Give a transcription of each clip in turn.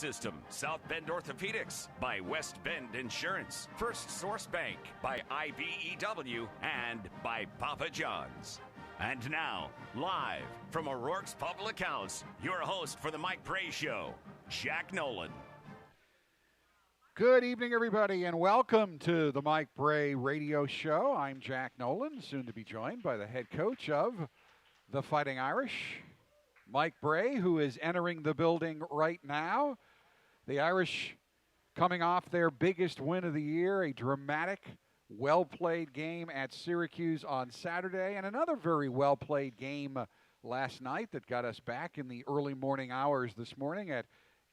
System, South Bend Orthopedics, by West Bend Insurance, First Source Bank, by IBEW, and by Papa John's. And now, live from O'Rourke's Public House, your host for the Mike Brey Show, Jack Nolan. Good evening, everybody, and welcome to the Mike Brey Radio Show. I'm Jack Nolan, soon to be joined by the head coach of the Fighting Irish, Mike Brey, who is entering the building right now. The Irish coming off their biggest win of the year, a dramatic, well-played game at Syracuse on Saturday, and another very well-played game last night that got us back in the early morning hours this morning at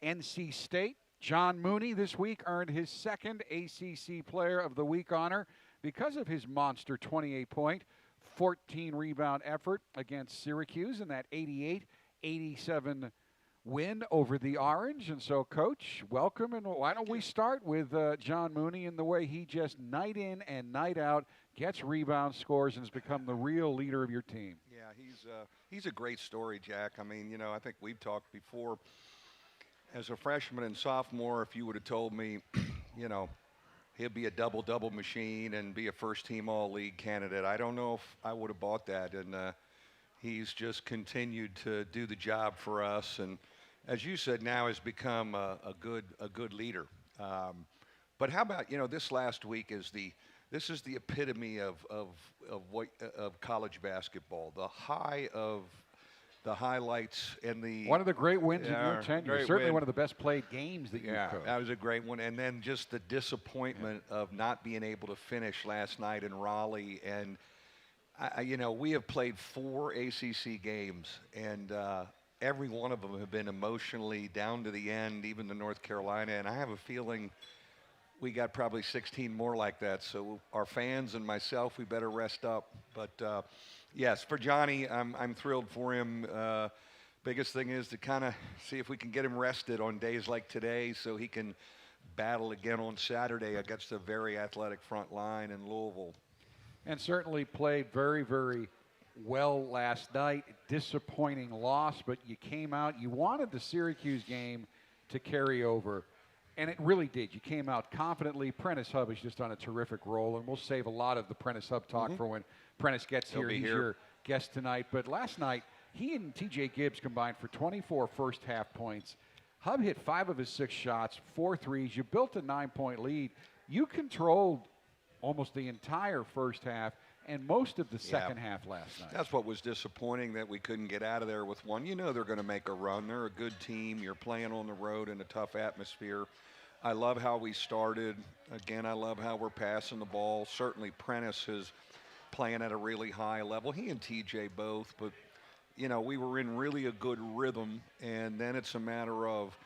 NC State. John Mooney this week earned his second ACC Player of the Week honor because of his monster 28-point, 14-rebound effort against Syracuse in that 88-87 win over the Orange. And so, Coach, welcome. And why don't we start with John Mooney and the way he just night in and night out gets rebound scores and has become the real leader of your team. Yeah, he's a great story, Jack. I mean, you know, I think we've talked before. As a freshman and sophomore, if you would have told me, you know, he'll be a double-double machine and be a first-team all-league candidate, I don't know if I would have bought that. And he's just continued to do the job for us. And as you said, now has become a good leader. But how about, you know, this last week this is the epitome of college basketball. The high of the highlights and the one of the great wins in your tenure. Certainly win. one of the best played games that you've coached. That was a great one. And then just the disappointment of not being able to finish last night in Raleigh. And you know, we have played 4 ACC games, and every one of them have been emotionally down to the end, even the North Carolina. And I have a feeling we got probably 16 more like that. So our fans and myself, we better rest up. But yes, for Johnny, I'm thrilled for him. Biggest thing is to kind of see if we can get him rested on days like today so he can battle again on Saturday against a very athletic front line in Louisville. And certainly played very, very well last night. Disappointing loss, but you came out. You wanted the Syracuse game to carry over, and it really did. You came out confidently. Prentiss Hub has just done a terrific role, and we'll save a lot of the Prentiss Hub talk for when Prentiss gets here. He's your guest tonight. But last night, he and TJ Gibbs combined for 24 first-half points. Hub hit 5 of his 6 shots, 4 threes. You built a 9-point lead. You controlled almost the entire first half and most of the second half last night. That's what was disappointing, that we couldn't get out of there with one. You know they're going to make a run. They're a good team. You're playing on the road in a tough atmosphere. I love how we started. Again, I love how we're passing the ball. Certainly Prentiss is playing at a really high level. He and TJ both. But, you know, we were in really a good rhythm. And then it's a matter of,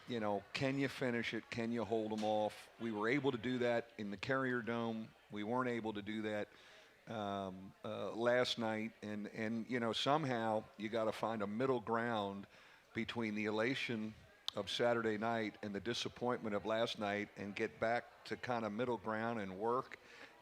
you know, can you finish it? Can you hold them off? We were able to do that in the Carrier Dome. We weren't able to do that last night. And you know, somehow you got to find a middle ground between the elation of Saturday night and the disappointment of last night and get back to kind of middle ground and work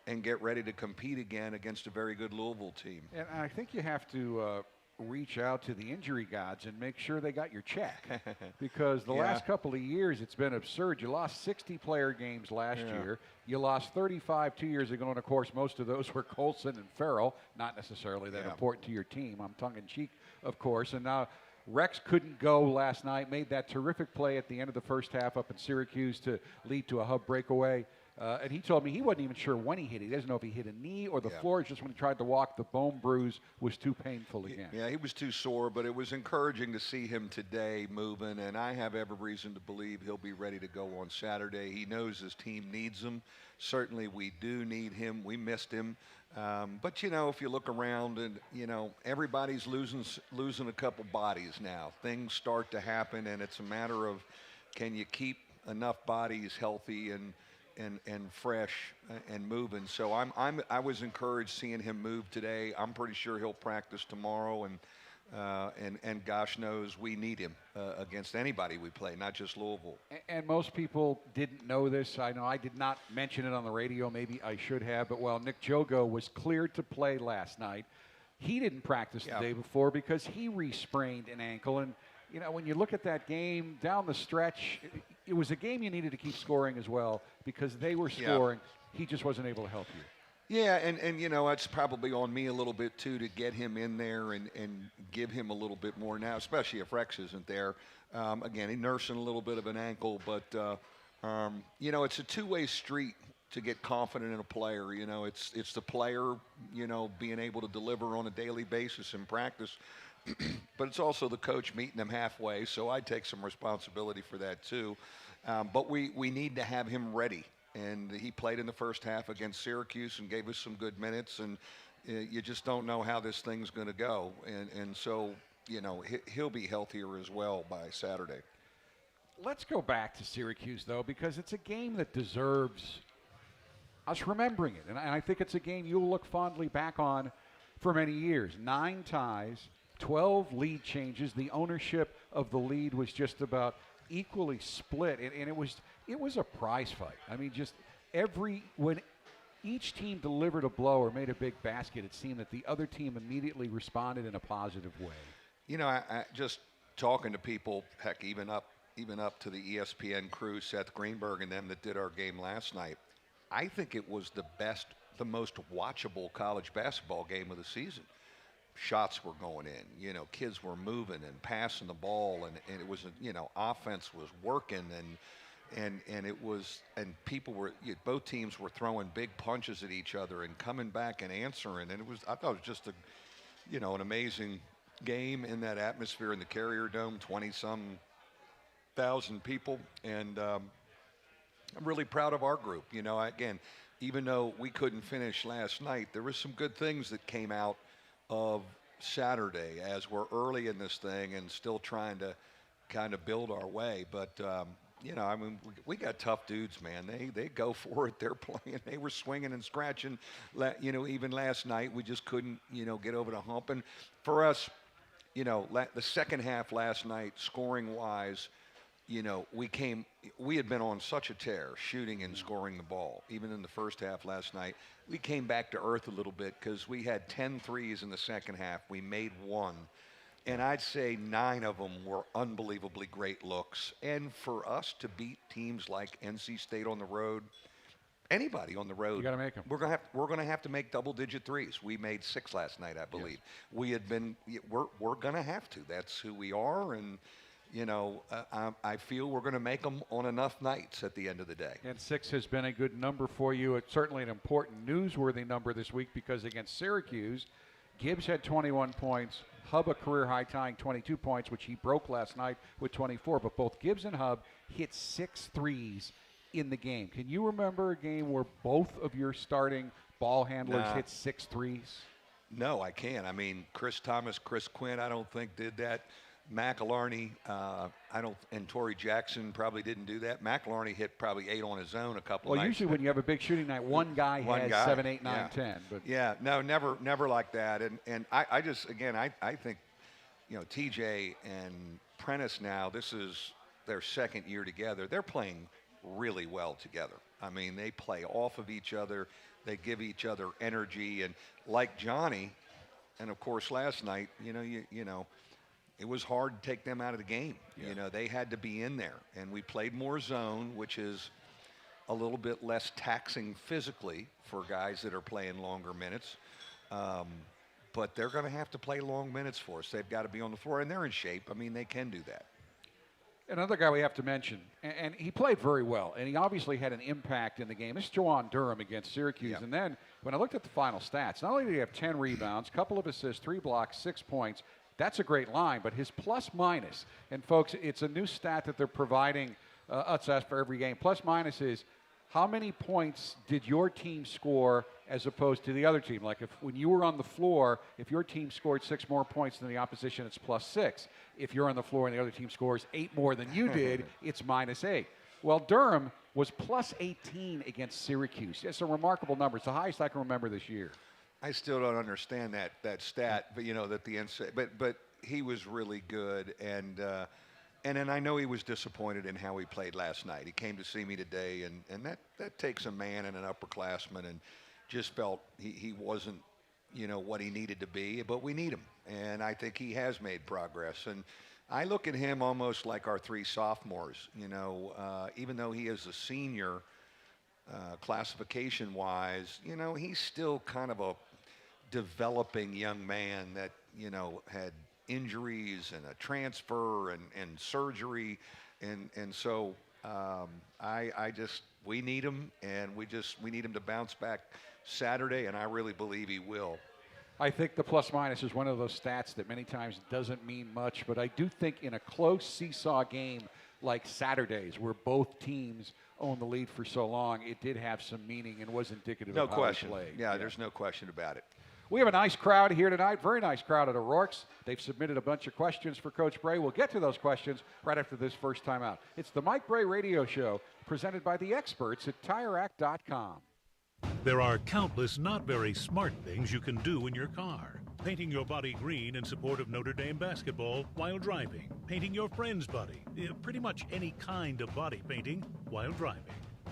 and get ready to compete again against a very good Louisville team. And I think you have to reach out to the injury gods and make sure they got your check, because the last couple of years it's been absurd. You lost 60 player games last year. You lost 35 2 years ago, and of course most of those were Colson and Farrell, not necessarily that important to your team. I'm tongue-in-cheek, of course. And now Rex couldn't go last night, made that terrific play at the end of the first half up in Syracuse to lead to a Hub breakaway. And he told me he wasn't even sure when he hit it. He doesn't know if he hit a knee or the floor. It's just when he tried to walk, the bone bruise was too painful again. Yeah, he was too sore, but it was encouraging to see him today moving, and I have every reason to believe he'll be ready to go on Saturday. He knows his team needs him. Certainly we do need him. We missed him. But, you know, if you look around and, you know, everybody's losing a couple bodies now. Things start to happen, and it's a matter of, can you keep enough bodies healthy and fresh and moving. So I was encouraged seeing him move today. I'm pretty sure he'll practice tomorrow, and gosh knows we need him against anybody we play, not just Louisville. And most people didn't know this. I know I did not mention it on the radio. Maybe I should have. But while Nick Jogo was cleared to play last night, he didn't practice the day before because he re-sprained an ankle. And you know, when you look at that game down the stretch, it was a game you needed to keep scoring as well because they were scoring. He just wasn't able to help you. Yeah, and you know, it's probably on me a little bit too to get him in there and give him a little bit more now, especially if Rex isn't there. Again, he's nursing a little bit of an ankle, but you know, it's a two-way street to get confident in a player. You know, it's the player, you know, being able to deliver on a daily basis in practice, but it's also the coach meeting them halfway. So I take some responsibility for that too. But we need to have him ready. And he played in the first half against Syracuse and gave us some good minutes. And you just don't know how this thing's going to go. And so, you know, he'll be healthier as well by Saturday. Let's go back to Syracuse, though, because it's a game that deserves us remembering it. And I think it's a game you'll look fondly back on for many years. 9 ties, 12 lead changes. The ownership of the lead was just about equally split, and it was a prize fight. I mean, just when each team delivered a blow or made a big basket, it seemed that the other team immediately responded in a positive way. You know, I just talking to people, heck, even up to the ESPN crew, Seth Greenberg and them that did our game last night, I think it was the most watchable college basketball game of the season. Shots were going in, you know, kids were moving and passing the ball, and it was, you know, offense was working, and it was, and people were, both teams were throwing big punches at each other and coming back and answering, and I thought it was just an amazing game in that atmosphere in the Carrier Dome, 20-some thousand people, and I'm really proud of our group. You know, again, even though we couldn't finish last night, there were some good things that came out of Saturday as we're early in this thing and still trying to kind of build our way. But, you know, I mean, we got tough dudes, man. They go for it. They're playing. They were swinging and scratching, you know, even last night. We just couldn't, you know, get over the hump. And for us, you know, the second half last night, scoring-wise, you know, we had been on such a tear, shooting and scoring the ball. Even in the first half last night, we came back to earth a little bit because we had 10 threes in the second half. We made 1, and I'd say 9 of them were unbelievably great looks. And for us to beat teams like NC State on the road, anybody on the road, you got to make them. We're going to have to make double-digit threes. We made 6 last night, I believe. Yes. We're going to have to. That's who we are, and you know, I feel we're going to make them on enough nights at the end of the day. And 6 has been a good number for you. It's certainly an important, newsworthy number this week because against Syracuse, Gibbs had 21 points, Hub a career-high tying 22 points, which he broke last night with 24. But both Gibbs and Hub hit 6 threes in the game. Can you remember a game where both of your starting ball handlers hit 6 threes? No, I can't. I mean, Chris Thomas, Chris Quinn, I don't think did that. McElarney, and Torrey Jackson probably didn't do that. McElarney hit probably 8 on his own a couple nights. Well, usually when you have a big shooting night, one guy has 7, 8, 9, 10. But yeah, no, never like that. And I just, again, I think, you know, TJ and Prentiss now, this is their second year together. They're playing really well together. I mean, they play off of each other. They give each other energy. And like Johnny, and of course last night, you know, it was hard to take them out of the game. Yeah. You know, they had to be in there. And we played more zone, which is a little bit less taxing physically for guys that are playing longer minutes. But they're going to have to play long minutes for us. They've got to be on the floor, and they're in shape. I mean, they can do that. Another guy we have to mention, and he played very well, and he obviously had an impact in the game. This is Jawan Durham against Syracuse. Yep. And then when I looked at the final stats, not only did he have 10 rebounds, a couple of assists, 3 blocks, 6 points, that's a great line, but his plus minus, and folks, it's a new stat that they're providing us for every game. Plus minus is how many points did your team score as opposed to the other team? Like when you were on the floor, if your team scored 6 more points than the opposition, it's plus 6. If you're on the floor and the other team scores 8 more than you did, it's minus 8. Well, Durham was plus 18 against Syracuse. It's a remarkable number. It's the highest I can remember this year. I still don't understand that stat, but you know that the NCAA, but he was really good, and then I know he was disappointed in how he played last night. He came to see me today, and that takes a man and an upperclassman, and just felt he wasn't, you know, what he needed to be, but we need him, and I think he has made progress, and I look at him almost like our 3 sophomores. Even though he is a senior, classification-wise, he's still kind of a developing young man that, had injuries and a transfer and surgery. And so we need him, and we need him to bounce back Saturday, and I really believe he will. I think the plus-minus is one of those stats that many times doesn't mean much, but I do think in a close seesaw game like Saturday's, where both teams own the lead for so long, it did have some meaning and was indicative of how they played. Yeah, there's no question about it. We have a nice crowd here tonight, very nice crowd at O'Rourke's. They've submitted a bunch of questions for Coach Brey. We'll get to those questions right after this first time out. It's the Mike Brey Radio Show, presented by the experts at TireRack.com. There are countless not very smart things you can do in your car. Painting your body green in support of Notre Dame basketball while driving. Painting your friend's body. Pretty much any kind of body painting while driving.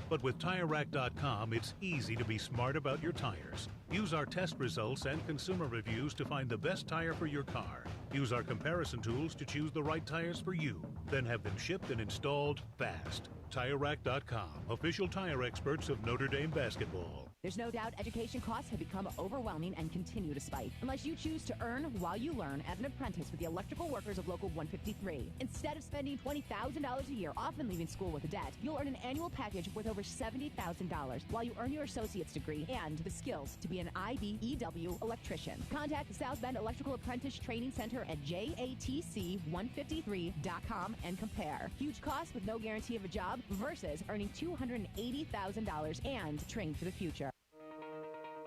But with TireRack.com, it's easy to be smart about your tires. Use our test results and consumer reviews to find the best tire for your car. Use our comparison tools to choose the right tires for you. Then have them shipped and installed fast. TireRack.com, official tire experts of Notre Dame basketball. There's no doubt education costs have become overwhelming and continue to spike. Unless you choose to earn while you learn as an apprentice with the electrical workers of Local 153. Instead of spending $20,000 a year, often leaving school with a debt, you'll earn an annual package worth over $70,000 while you earn your associate's degree and the skills to be an IBEW electrician. Contact the South Bend Electrical Apprentice Training Center at JATC153.com and compare. Huge cost with no guarantee of a job versus earning $280,000 and train for the future.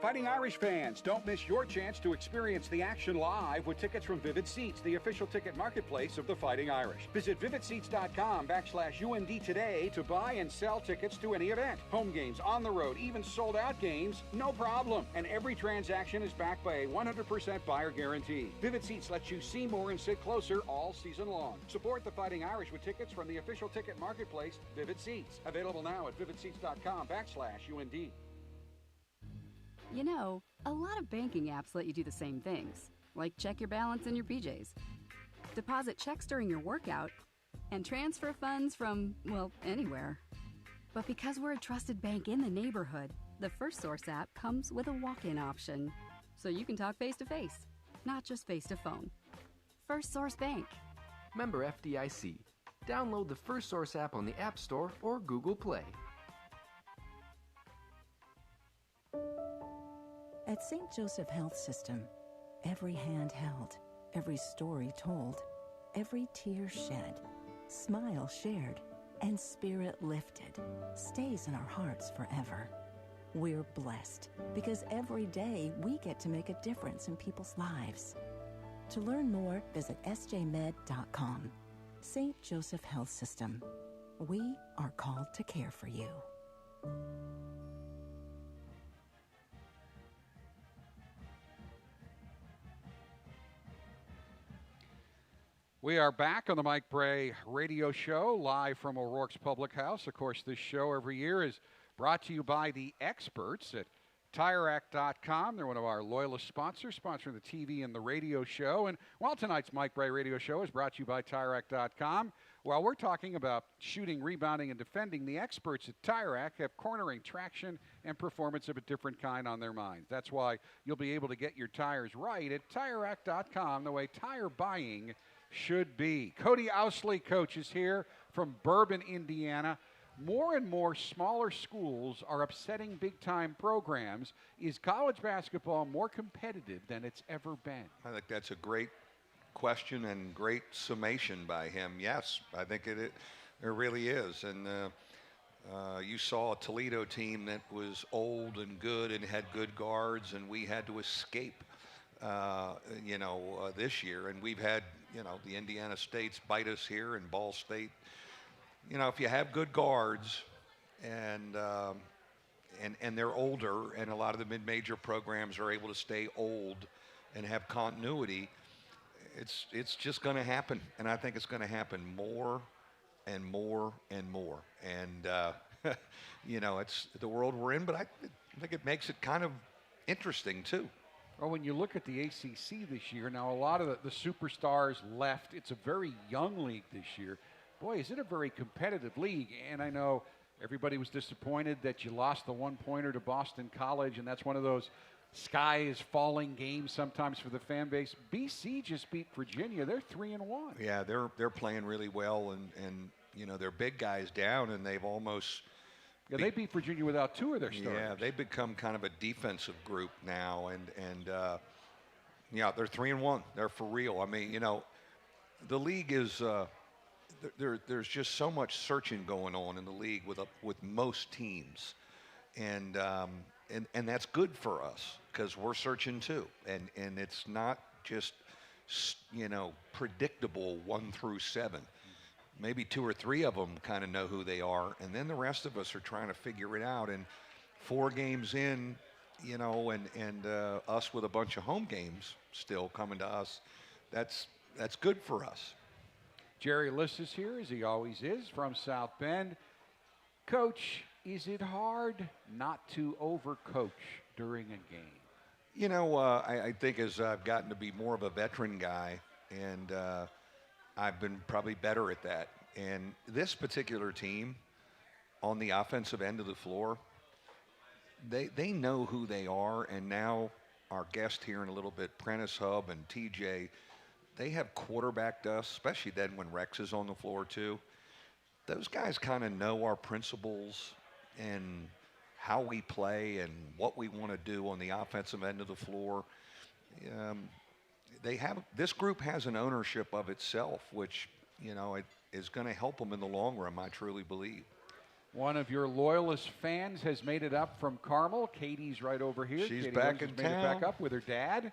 Fighting Irish fans, don't miss your chance to experience the action live with tickets from Vivid Seats, the official ticket marketplace of the Fighting Irish. Visit vividseats.com/UND today to buy and sell tickets to any event. Home games, on the road, even sold-out games, no problem. And every transaction is backed by a 100% buyer guarantee. Vivid Seats lets you see more and sit closer all season long. Support the Fighting Irish with tickets from the official ticket marketplace, Vivid Seats. Available now at vividseats.com/UND. You know, a lot of banking apps let you do the same things, like check your balance in your PJs, deposit checks during your workout, and transfer funds from, well, anywhere. But because we're a trusted bank in the neighborhood, the First Source app comes with a walk-in option, so you can talk face-to-face, not just face-to-phone. First Source Bank. Member FDIC. Download the First Source app on the App Store or Google Play. At St. Joseph Health System, every hand held, every story told, every tear shed, smile shared, and spirit lifted stays in our hearts forever. We're blessed because every day we get to make a difference in people's lives. To learn more, visit sjmed.com. St. Joseph Health System. We are called to care for you. We are back on the Mike Brey Radio Show, live from O'Rourke's Public House. Of course, this show every year is brought to you by the experts at TireRack.com. They're one of our loyalist sponsors, sponsoring the TV and the radio show. And while tonight's Mike Brey Radio Show is brought to you by TireRack.com, while we're talking about shooting, rebounding, and defending, the experts at Tire Rack have cornering, traction, and performance of a different kind on their minds. That's why you'll be able to get your tires right at TireRack.com, the way tire buying should be. Cody Ousley, coach, is here from Bourbon, Indiana. More and more smaller schools are upsetting big-time programs. Is college basketball more competitive than it's ever been? I think that's a great question and great summation by him. Yes, I think it really is. And you saw a Toledo team that was old and good and had good guards, and we had to escape, this year. And we've had, the Indiana States bite us here, and Ball State. If you have good guards and they're older, and a lot of the mid-major programs are able to stay old and have continuity, it's just going to happen. And I think it's going to happen more and more and more. And, it's the world we're in, but I think it makes it kind of interesting, too. Well, when you look at the ACC this year, now a lot of the superstars left. It's a very young league this year. Boy, is it a very competitive league. And I know everybody was disappointed that you lost the one-pointer to Boston College, and that's one of those sky is falling games sometimes for the fan base. BC just beat Virginia. They're 3-1. Yeah, they're playing really well, and you know, their big guys down, and they've almost – yeah, they beat Virginia without two of their starters. Yeah, they've become kind of a defensive group now, and yeah, they're 3-1. They're for real. I mean, you know, the league is there's just so much searching going on in the league with most teams, and that's good for us because we're searching too, and it's not just, you know, predictable 1 through 7. Maybe 2 or 3 of them kind of know who they are, and then the rest of us are trying to figure it out. And 4 games in, you know, and us with a bunch of home games still coming to us, that's good for us. Jerry Liss is here, as he always is, from South Bend. Coach, is it hard not to overcoach during a game? You know, I think as I've gotten to be more of a veteran guy, and I've been probably better at that. And this particular team on the offensive end of the floor, they know who they are. And now our guest here in a little bit, Prentiss Hub and TJ, they have quarterbacked us, especially then when Rex is on the floor too. Those guys kind of know our principles and how we play and what we want to do on the offensive end of the floor. This group has an ownership of itself, which, you know, it is going to help them in the long run, I truly believe. One of your loyalist fans has made it up from Carmel. Katie's right over here. She's Katie back Williams in made town. it back up with her dad.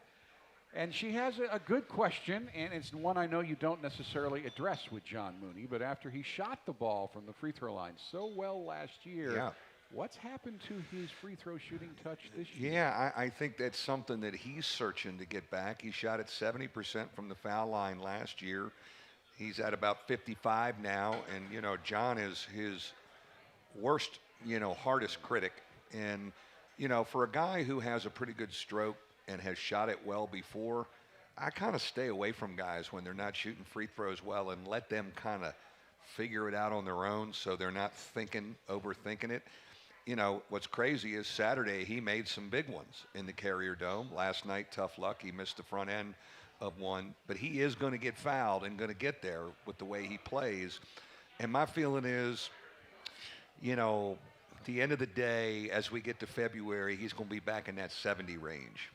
And she has a good question, and it's one I know you don't necessarily address with John Mooney, but after he shot the ball from the free throw line so well last year, yeah. What's happened to his free throw shooting touch this year? Yeah, I think that's something that he's searching to get back. He shot at 70% from the foul line last year. He's at about 55 now, and, you know, John is his worst, you know, hardest critic. And, you know, for a guy who has a pretty good stroke and has shot it well before, I kind of stay away from guys when they're not shooting free throws well and let them kind of figure it out on their own so they're not overthinking it. You know, what's crazy is Saturday he made some big ones in the Carrier Dome. Last night, tough luck, he missed the front end of one. But he is going to get fouled and going to get there with the way he plays. And my feeling is, you know, at the end of the day, as we get to February, he's going to be back in that 70 range.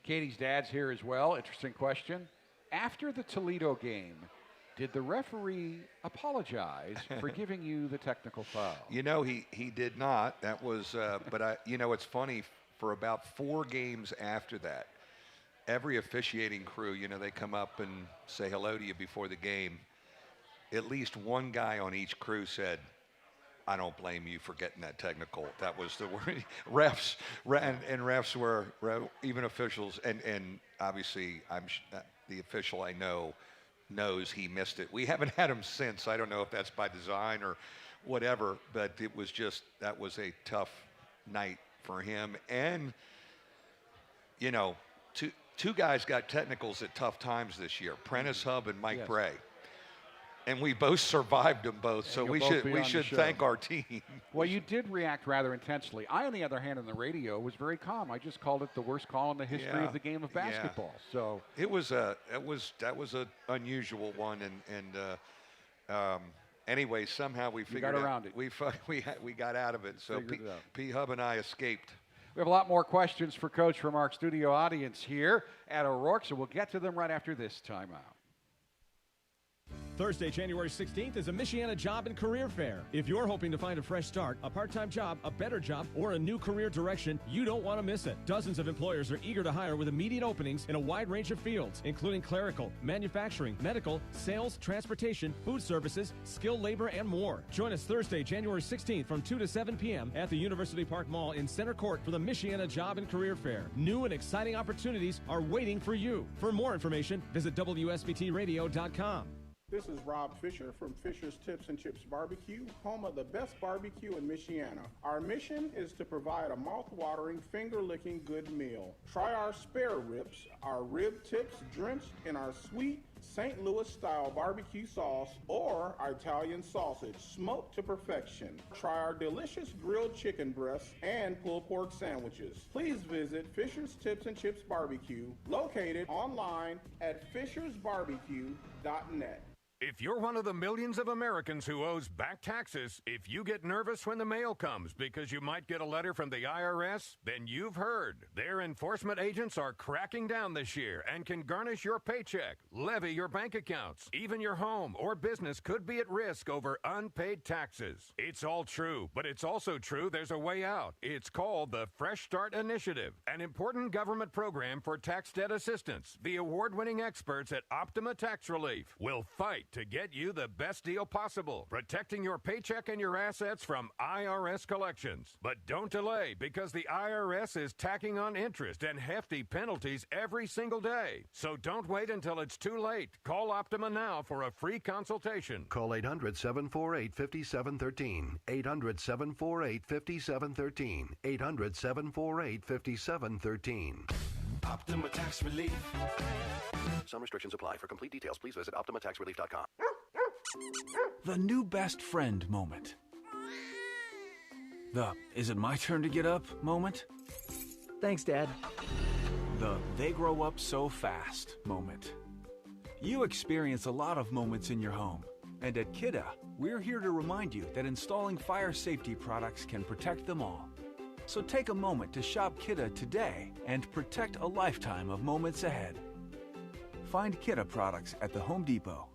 Katie's dad's here as well. Interesting question. After the Toledo game, did the referee apologize for giving you the technical foul? You know, he did not. That was, but you know, it's funny, for about 4 games after that, every officiating crew, you know, they come up and say hello to you before the game. At least one guy on each crew said, I don't blame you for getting that technical. That was the word. Refs were, even officials, and obviously the official I know knows he missed it. We haven't had him since. I don't know if that's by design or whatever, but it was just, that was a tough night for him. And, you know, two guys got technicals at tough times this year, Prentiss Hub and Mike Brey. And we both survived them both, so we should thank our team. Well, you did react rather intensely. I, on the other hand, on the radio, was very calm. I just called it the worst call in the history of the game of basketball. So it was that was an unusual one, and anyway, somehow we figured got around it. We got out of it. So P Hub and I escaped. We have a lot more questions for Coach from our studio audience here at O'Rourke, so we'll get to them right after this timeout. Thursday, January 16th is a Michiana Job and Career Fair. If you're hoping to find a fresh start, a part-time job, a better job, or a new career direction, you don't want to miss it. Dozens of employers are eager to hire with immediate openings in a wide range of fields, including clerical, manufacturing, medical, sales, transportation, food services, skilled labor, and more. Join us Thursday, January 16th from 2 to 7 p.m. at the University Park Mall in Center Court for the Michiana Job and Career Fair. New and exciting opportunities are waiting for you. For more information, visit WSBTradio.com. This is Rob Fisher from Fisher's Tips and Chips Barbecue, home of the best barbecue in Michiana. Our mission is to provide a mouth-watering, finger-licking good meal. Try our spare ribs, our rib tips drenched in our sweet St. Louis-style barbecue sauce, or our Italian sausage, smoked to perfection. Try our delicious grilled chicken breasts and pulled pork sandwiches. Please visit Fisher's Tips and Chips Barbecue, located online at fishersbarbecue.net. If you're one of the millions of Americans who owes back taxes, if you get nervous when the mail comes because you might get a letter from the IRS, then you've heard. Their enforcement agents are cracking down this year and can garnish your paycheck, levy your bank accounts. Even your home or business could be at risk over unpaid taxes. It's all true, but it's also true there's a way out. It's called the Fresh Start Initiative, an important government program for tax debt assistance. The award-winning experts at Optima Tax Relief will fight to get you the best deal possible, protecting your paycheck and your assets from IRS collections. But don't delay, because the IRS is tacking on interest and hefty penalties every single day. So don't wait until it's too late. Call Optima now for a free consultation. Call 800-748-5713. 800-748-5713. 800-748-5713. Optima Tax Relief. Some restrictions apply. For complete details, please visit OptimaTaxRelief.com. The new best friend moment. The "is it my turn to get up" moment. Thanks, Dad. The "they grow up so fast" moment. You experience a lot of moments in your home. And at Kidde, we're here to remind you that installing fire safety products can protect them all. So take a moment to shop Kidde today and protect a lifetime of moments ahead. Find Kidde products at the Home Depot.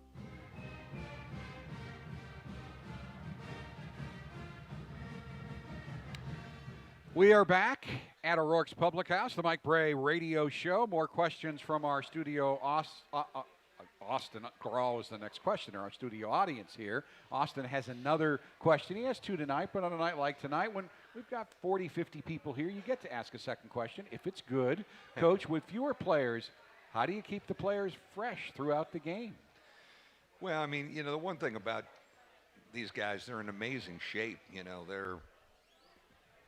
We are back at O'Rourke's Public House, the Mike Brey Radio Show. More questions from our studio. Austin Grawl is the next questioner, our studio audience here. Austin has another question. He has two tonight, but on a night like tonight, when we've got 40, 50 people here, you get to ask a second question if it's good. Coach, with fewer players, how do you keep the players fresh throughout the game? Well, I mean, you know, the one thing about these guys, they're in amazing shape. You know, they're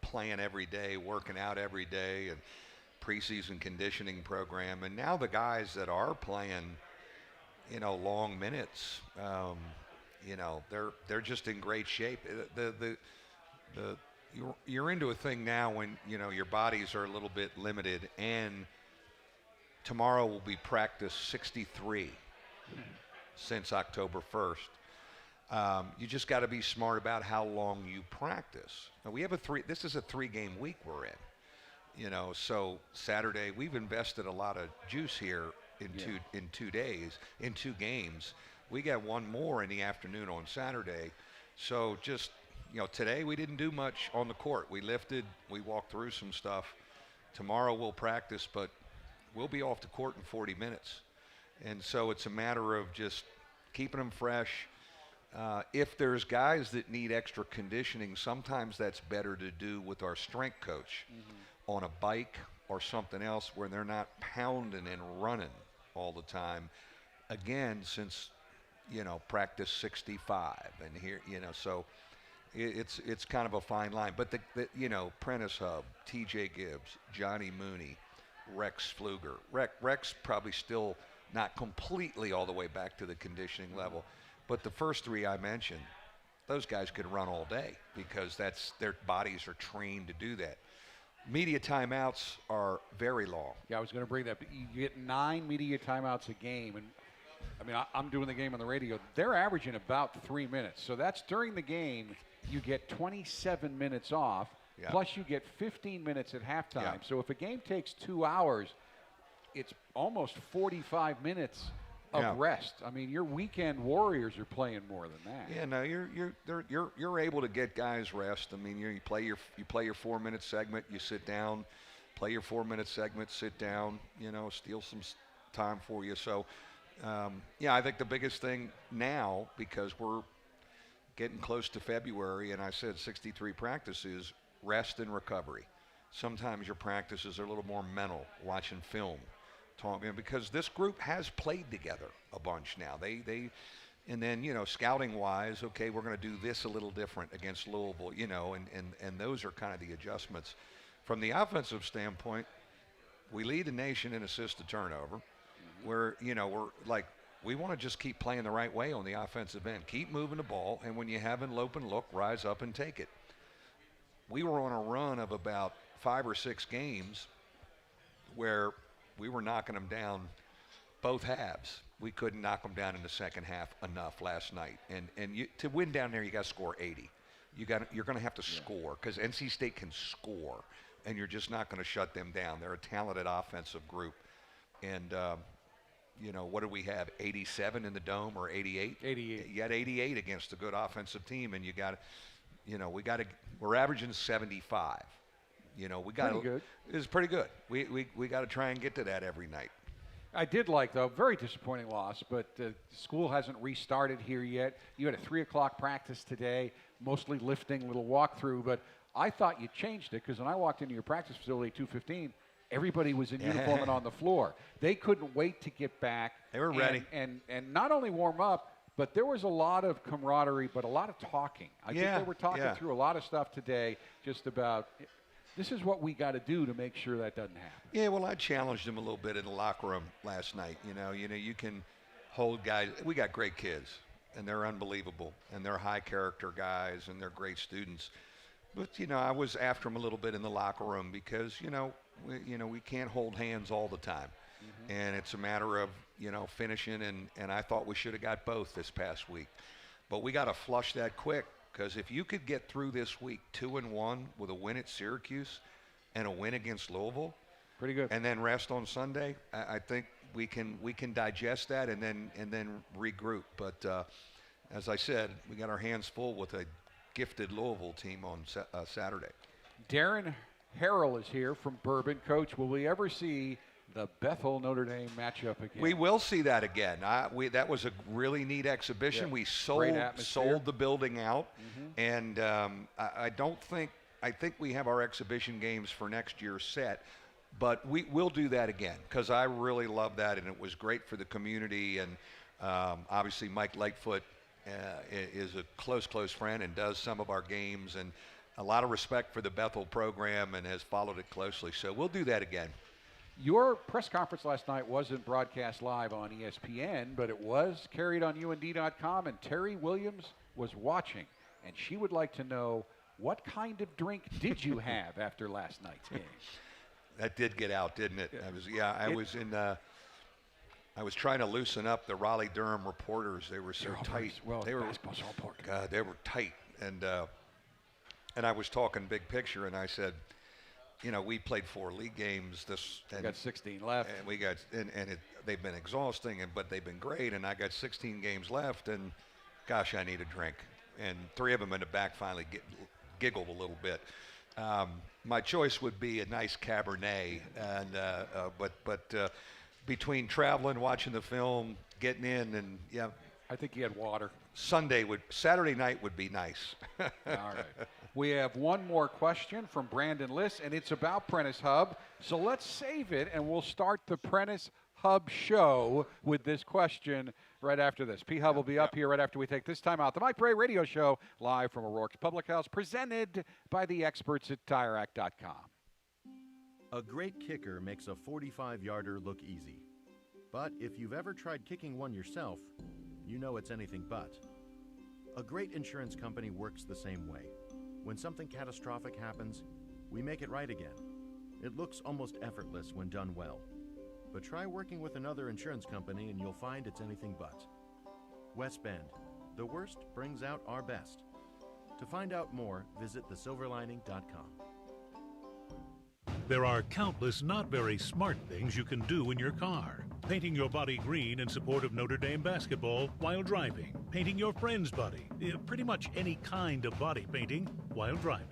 playing every day, working out every day, and preseason conditioning program. And now the guys that are playing, you know, long minutes, you know, they're just in great shape. You're into a thing now when, you know, your bodies are a little bit limited, and tomorrow will be practice 63 since October 1st. You just got to be smart about how long you practice. Now we have this is a 3-game week we're in, you know, so Saturday, we've invested a lot of juice here in 2 days, in 2 games. We got one more in the afternoon on Saturday. So just, you know, today we didn't do much on the court. We lifted, we walked through some stuff. Tomorrow we'll practice, but we'll be off the court in 40 minutes. And so it's a matter of just keeping them fresh. If there's guys that need extra conditioning, sometimes that's better to do with our strength coach on a bike or something else where they're not pounding and running all the time. Again, since, you know, practice 65 and here, you know, so it's kind of a fine line. But the you know, Prentiss Hub, TJ Gibbs, Johnny Mooney, Rex Pfluger. Rex probably still not completely all the way back to the conditioning level. But the first 3 I mentioned, those guys could run all day because their bodies are trained to do that. Media timeouts are very long. Yeah, I was going to bring that. You get 9 media timeouts a game. And I mean, I'm doing the game on the radio. They're averaging about 3 minutes. So that's during the game. You get 27 minutes off, plus you get 15 minutes at halftime. Yeah. So if a game takes 2 hours, it's almost 45 minutes of rest. I mean, your weekend warriors are playing more than that. Yeah, no, you're able to get guys rest. I mean, you play your 4-minute segment, you sit down, play your 4-minute segment, sit down, you know, steal some time for you. So, yeah, I think the biggest thing now, because we're getting close to February, and I said 63 practices, rest and recovery. Sometimes your practices are a little more mental, watching film. Because this group has played together a bunch now. They And then, scouting-wise, okay, we're going to do this a little different against Louisville, and those are kind of the adjustments. From the offensive standpoint, we lead the nation in assist to turnover. We're we want to just keep playing the right way on the offensive end. Keep moving the ball, and when you have an open look, rise up and take it. We were on a run of about 5 or 6 games where we were knocking them down both halves. We couldn't knock them down in the second half enough last night. And to win down there, you got to score 80. You're going to have to score because NC State can score, and you're just not going to shut them down. They're a talented offensive group. And, what do we have, 87 in the Dome or 88? 88. You got 88 against a good offensive team, and we're averaging 75. Pretty good. It's pretty good. We got to try and get to that every night. I did like, though, very disappointing loss, but school hasn't restarted here yet. You had a 3 o'clock practice today, mostly lifting, little walkthrough, but I thought you changed it because when I walked into your practice facility at 2:15, everybody was in uniform and on the floor. They couldn't wait to get back. They were ready. And not only warm up, but there was a lot of camaraderie, but a lot of talking. I think they were talking through a lot of stuff today just about this is what we got to do to make sure that doesn't happen. Yeah, well, I challenged them a little bit in the locker room last night. You can hold guys. We got great kids, and they're unbelievable, and they're high character guys, and they're great students. But I was after them a little bit in the locker room because we can't hold hands all the time, and it's a matter of finishing. And I thought we should have got both this past week, but we got to flush that quick. Because if you could get through this week 2-1 with a win at Syracuse and a win against Louisville, pretty good, and then rest on Sunday, I think we can digest that and then regroup. But as I said, we got our hands full with a gifted Louisville team on Saturday. Darren Harrell is here from Bourbon. Coach, will we ever see the Bethel Notre Dame matchup again? We will see that again. That was a really neat exhibition. Yeah. We sold the building out, and I think we have our exhibition games for next year set, but we'll do that again because I really love that, and it was great for the community. And obviously Mike Lightfoot is a close friend and does some of our games, and a lot of respect for the Bethel program and has followed it closely. So we'll do that again. Your press conference last night wasn't broadcast live on ESPN, but it was carried on UND.com, and Terry Williams was watching, and she would like to know, what kind of drink did you have after last night's game? That did get out, didn't it? I was trying to loosen up the Raleigh-Durham reporters. They were so tight. Well, they were basketball's so important. God, they were tight, and I was talking big picture, and I said, we played 4 league games. We got 16 left, and they've been exhausting, but they've been great. And I got 16 games left, and gosh, I need a drink. And 3 of them in the back finally giggled a little bit. My choice would be a nice Cabernet, and but between traveling, watching the film, getting in, and I think you had water. Saturday night would be nice. All right. We have one more question from Brandon Liss, and it's about Prentiss Hub. So let's save it, and we'll start the Prentiss Hub show with this question right after this. P-Hub will be up here right after we take this time out. The Mike Brey Radio Show, live from O'Rourke's Public House, presented by the experts at TireRack.com. A great kicker makes a 45-yarder look easy. But if you've ever tried kicking one yourself, you know it's anything but. A great insurance company works the same way. When something catastrophic happens, we make it right again. It looks almost effortless when done well. But try working with another insurance company and you'll find it's anything but. West Bend, the worst brings out our best. To find out more, visit thesilverlining.com. There are countless not very smart things you can do in your car. Painting your body green in support of Notre Dame basketball while driving. Painting your friend's body. Pretty much any kind of body painting while driving.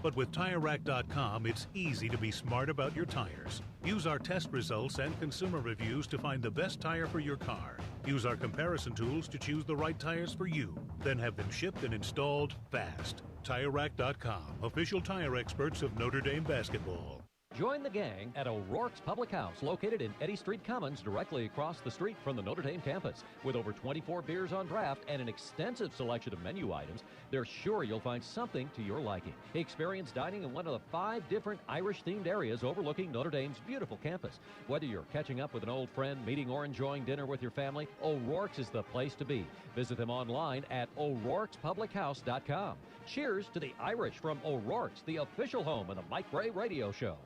But with TireRack.com, it's easy to be smart about your tires. Use our test results and consumer reviews to find the best tire for your car. Use our comparison tools to choose the right tires for you. Then have them shipped and installed fast. TireRack.com, official tire experts of Notre Dame basketball. Join the gang at O'Rourke's Public House, located in Eddy Street Commons, directly across the street from the Notre Dame campus. With over 24 beers on draft and an extensive selection of menu items, they're sure you'll find something to your liking. Experience dining in one of the 5 different Irish-themed areas overlooking Notre Dame's beautiful campus. Whether you're catching up with an old friend, meeting, or enjoying dinner with your family, O'Rourke's is the place to be. Visit them online at o'rourkespublichouse.com. Cheers to the Irish from O'Rourke's, the official home of the Mike Brey Radio Show.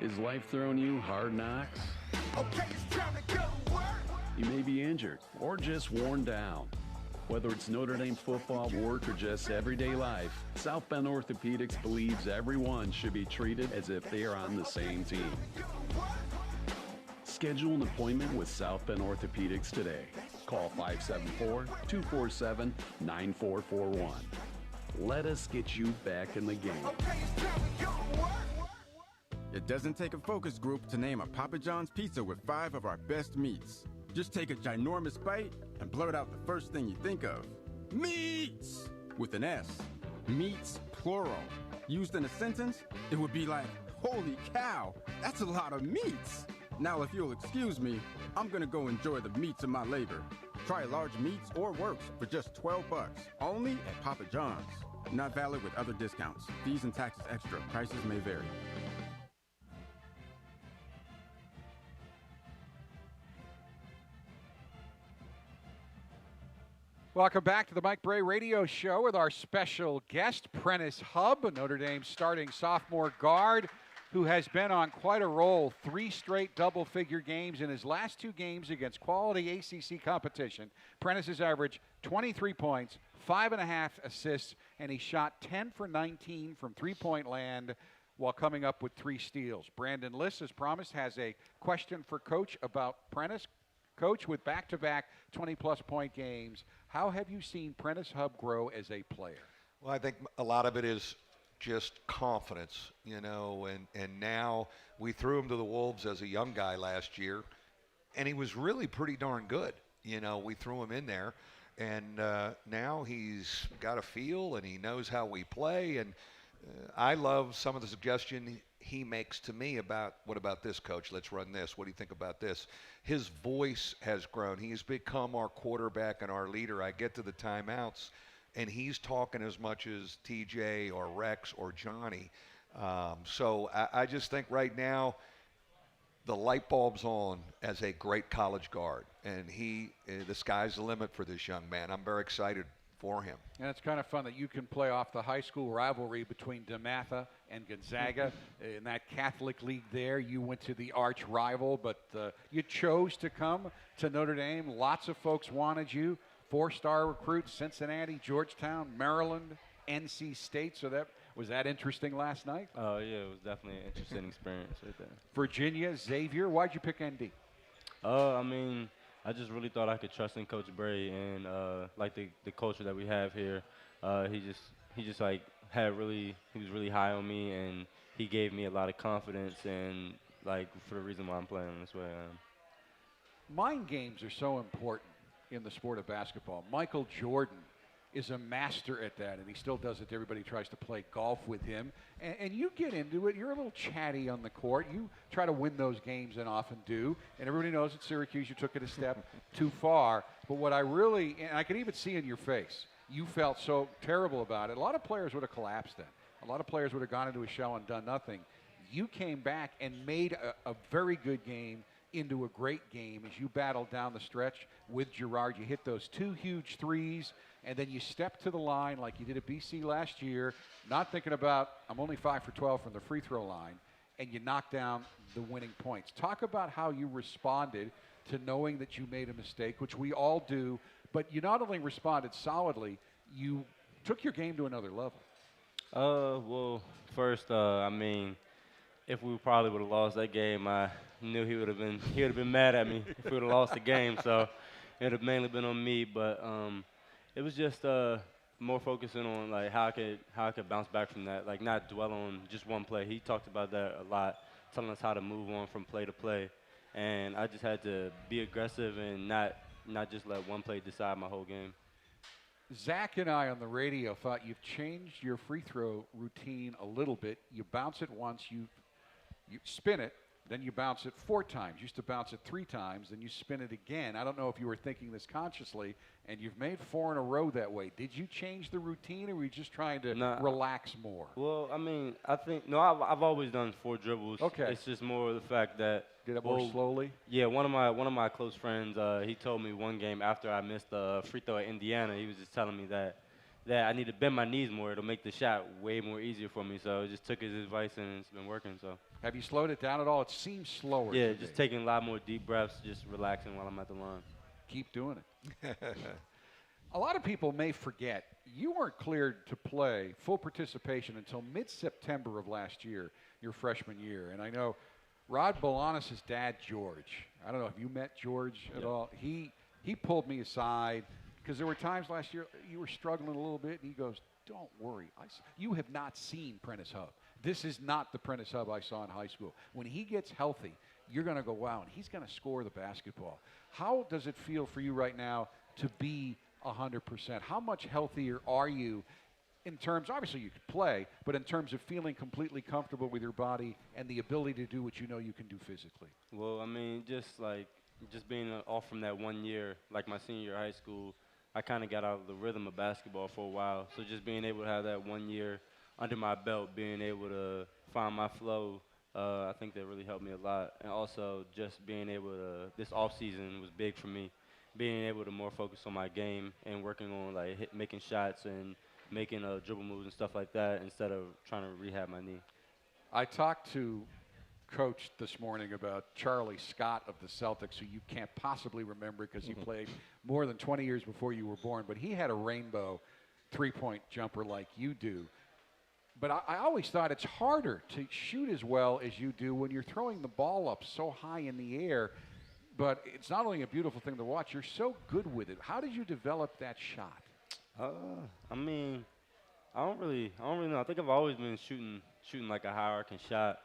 Is life throwing you hard knocks? Okay, it's time to go to work. You may be injured or just worn down. Whether it's Notre Dame football, work, or just everyday life, South Bend Orthopedics believes everyone should be treated as if they are on the same team. Schedule an appointment with South Bend Orthopedics today. Call 574-247-9441. Let us get you back in the game. It doesn't take a focus group to name a Papa John's pizza with 5 of our best meats. Just take a ginormous bite and blurt out the first thing you think of. Meats! With an S. Meats, plural. Used in a sentence, it would be like, holy cow, that's a lot of meats. Now, if you'll excuse me, I'm gonna go enjoy the meats of my labor. Try large meats or works for just $12, only at Papa John's. Not valid with other discounts. Fees and taxes extra. Prices may vary. Welcome back to the Mike Brey Radio Show with our special guest, Prentiss Hub, a Notre Dame starting sophomore guard who has been on quite a roll. 3 straight double-figure games in his last 2 games against quality ACC competition. Prentiss has averaged 23 points, 5.5 assists, and he shot 10 for 19 from three-point land while coming up with 3 steals. Brandon Liss, as promised, has a question for Coach about Prentiss. Coach, with back-to-back 20-plus point games, how have you seen Prentiss Hub grow as a player? Well, I think a lot of it is just confidence, you know, and now we threw him to the Wolves as a young guy last year, and he was really pretty darn good. You know, we threw him in there, and now he's got a feel, and he knows how we play, and I love some of the suggestion he makes to me about, what about this, Coach? Let's run this. What do you think about this? His voice has grown. He's become our quarterback and our leader. I get to the timeouts, and he's talking as much as TJ or Rex or Johnny. So I just think right now the light bulb's on as a great college guard, and the sky's the limit for this young man. I'm very excited for him. And it's kind of fun that you can play off the high school rivalry between DeMatha and Gonzaga. In that Catholic league there, you went to the arch rival, but you chose to come to Notre Dame. Lots of folks wanted you. 4-star recruits, Cincinnati, Georgetown, Maryland, NC State. So was that interesting last night? Oh, yeah, it was definitely an interesting experience right there. Virginia, Xavier, why'd you pick ND? I mean, I just really thought I could trust in Coach Brey and like the culture that we have here. He just like he was really high on me, and he gave me a lot of confidence, and like for the reason why I'm playing this way. Mind games are so important in the sport of basketball. Michael Jordan is a master at that, and he still does it. Everybody tries to play golf with him, and you get into it. You're a little chatty on the court. You try to win those games, and often do, and everybody knows at Syracuse you took it a step too far. But what and I could even see in your face, you felt so terrible about it. A lot of players would have collapsed then. A lot of players would have gone into a shell and done nothing. You came back and made a very good game into a great game as you battled down the stretch with Girard. You hit those 2 huge threes, and then you stepped to the line like you did at BC last year, not thinking about, I'm only 5 for 12 from the free throw line, and you knocked down the winning points. Talk about how you responded to knowing that you made a mistake, which we all do, but you not only responded solidly, you took your game to another level. Well, first, I mean, if we probably would have lost that game, I knew he would have been mad at me if we would have lost the game. So it would have mainly been on me. But it was just more focusing on like how I could bounce back from that, like not dwell on just one play. He talked about that a lot, telling us how to move on from play to play. And I just had to be aggressive and not just let one play decide my whole game. Zach and I on the radio thought you've changed your free throw routine a little bit. You bounce it once, you You spin it, then you bounce it 4 times. You used to bounce it 3 times, then you spin it again. I don't know if you were thinking this consciously, and you've made 4 in a row that way. Did you change the routine, or were you just trying to relax more? Well, I mean, I think I've always done 4 dribbles. Okay. It's just more the fact that did it more slowly. Yeah, one of my close friends, he told me one game after I missed the free throw at Indiana, he was just telling me that I need to bend my knees more. It'll make the shot way more easier for me. So I just took his advice, and it's been working. So. Have you slowed it down at all? It seems slower. Yeah, just taking a lot more deep breaths, just relaxing while I'm at the line. Keep doing it. A lot of people may forget you weren't cleared to play full participation until mid-September of last year, your freshman year. And I know Rod Bolanos' dad, George. I don't know if you met George at all. He pulled me aside because there were times last year you were struggling a little bit, and he goes, "Don't worry. You have not seen Prentiss Hub. This is not the Prentiss Hub I saw in high school. When he gets healthy, you're going to go, wow, and he's going to score the basketball." How does it feel for you right now to be 100%? How much healthier are you in terms, obviously you could play, but in terms of feeling completely comfortable with your body and the ability to do what you know you can do physically? Well, I mean, just being off from that 1 year, like my senior year of high school, I kind of got out of the rhythm of basketball for a while. So just being able to have that 1 year under my belt, being able to find my flow, I think that really helped me a lot. And also just being able to, this off season was big for me, being able to more focus on my game and working on making shots and making dribble moves and stuff like that instead of trying to rehab my knee. I talked to Coach this morning about Charlie Scott of the Celtics, who you can't possibly remember because he played more than 20 years before you were born, but he had a rainbow 3-point jumper like you do. But I always thought it's harder to shoot as well as you do when you're throwing the ball up so high in the air. But it's not only a beautiful thing to watch, you're so good with it. How did you develop that shot? I mean, I don't really know. I think I've always been shooting like a high arcing shot,